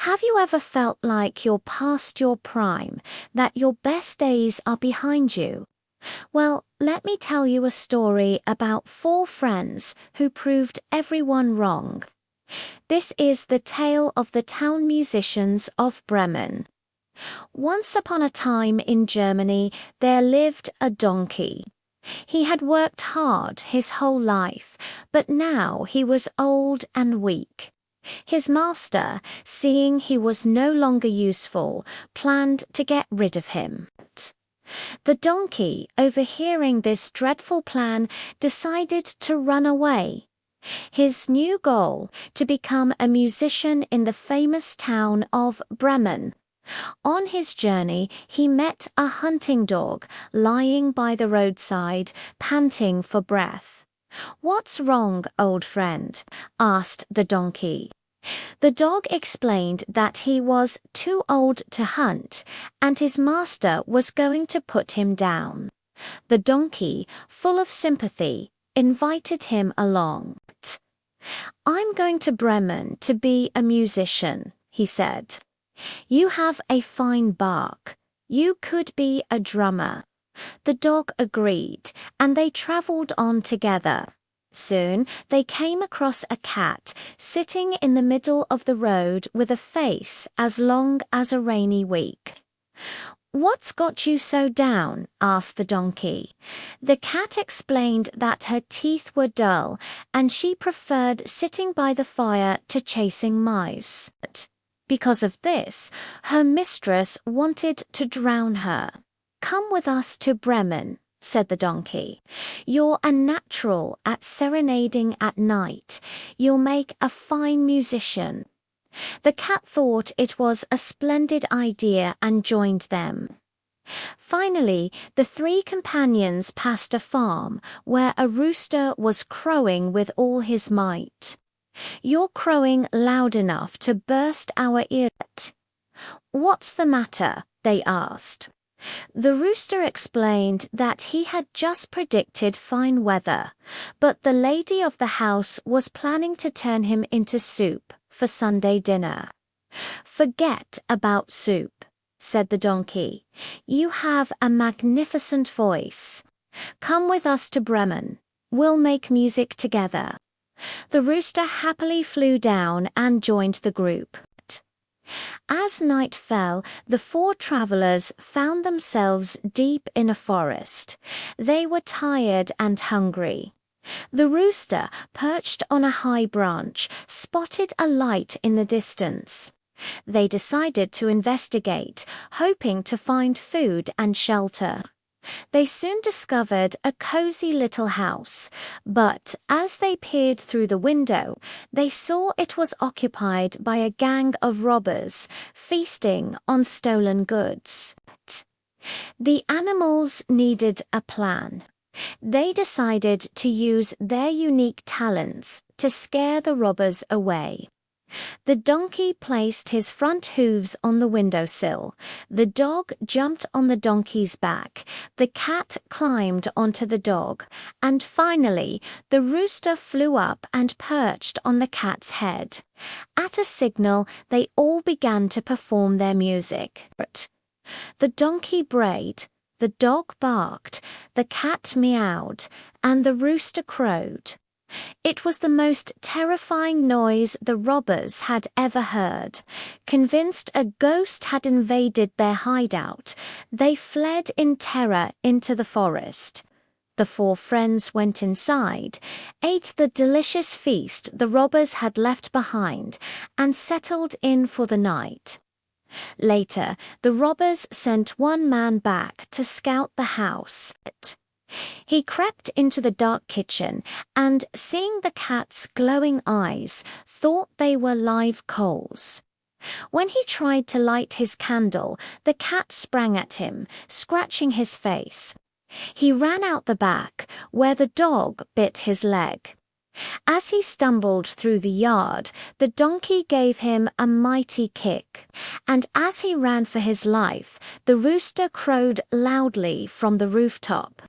Have you ever felt like you're past your prime, that your best days are behind you? Well, let me tell you a story about four friends who proved everyone wrong. This is the tale of the town musicians of Bremen. Once upon a time in Germany, there lived a donkey. He had worked hard his whole life, but now he was old and weak. His master, seeing he was no longer useful, planned to get rid of him. The donkey, overhearing this dreadful plan, decided to run away. His new goal, to become a musician in the famous town of Bremen. On his journey, he met a hunting dog lying by the roadside, panting for breath. "What's wrong, old friend?" asked the donkey. The dog explained that he was too old to hunt, and his master was going to put him down. The donkey, full of sympathy, invited him along. "I'm going to Bremen to be a musician," he said. "You have a fine bark. You could be a drummer." The dog agreed, and they traveled on together. Soon they came across a cat sitting in the middle of the road with a face as long as a rainy week. "What's got you so down?" asked the donkey. The cat explained that her teeth were dull and she preferred sitting by the fire to chasing mice. Because of this, her mistress wanted to drown her. "Come with us to Bremen," said the donkey. "You're a natural at serenading at night. You'll make a fine musician." The cat thought it was a splendid idea and joined them. Finally, the three companions passed a farm where a rooster was crowing with all his might. "You're crowing loud enough to burst our ears." "What's the matter?" they asked. The rooster explained that he had just predicted fine weather, but the lady of the house was planning to turn him into soup for Sunday dinner. "Forget about soup," said the donkey. "You have a magnificent voice. Come with us to Bremen. We'll make music together." The rooster happily flew down and joined the group. As night fell, the four travelers found themselves deep in a forest. They were tired and hungry. The rooster, perched on a high branch, spotted a light in the distance. They decided to investigate, hoping to find food and shelter. They soon discovered a cozy little house, but as they peered through the window, they saw it was occupied by a gang of robbers, feasting on stolen goods. The animals needed a plan. They decided to use their unique talents to scare the robbers away. The donkey placed his front hooves on the windowsill. The dog jumped on the donkey's back. The cat climbed onto the dog. And finally, the rooster flew up and perched on the cat's head. At a signal, they all began to perform their music. The donkey brayed, the dog barked, the cat meowed, and the rooster crowed. It was the most terrifying noise the robbers had ever heard. Convinced a ghost had invaded their hideout, they fled in terror into the forest. The four friends went inside, ate the delicious feast the robbers had left behind, and settled in for the night. Later, the robbers sent one man back to scout the house. He crept into the dark kitchen and, seeing the cat's glowing eyes, thought they were live coals. When he tried to light his candle, the cat sprang at him, scratching his face. He ran out the back, where the dog bit his leg. As he stumbled through the yard, the donkey gave him a mighty kick, and as he ran for his life, the rooster crowed loudly from the rooftop.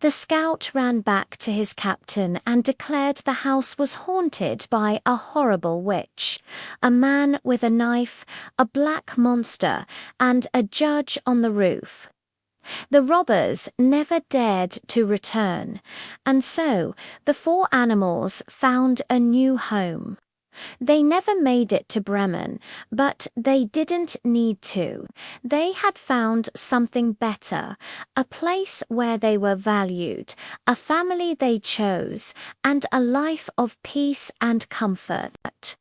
The scout ran back to his captain and declared the house was haunted by a horrible witch. a man with a knife, a black monster, and a judge on the roof. The robbers never dared to return, and so the four animals found a new home. They never made it to Bremen, but they didn't need to. They had found something better, a place where they were valued, a family they chose, and a life of peace and comfort.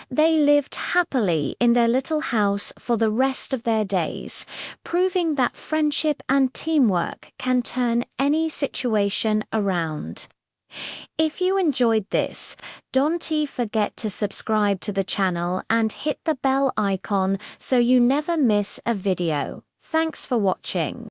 They lived happily in their little house for the rest of their days, proving that friendship and teamwork can turn any situation around. If you enjoyed this, don't forget to subscribe to the channel and hit the bell icon so you never miss a video. Thanks for watching.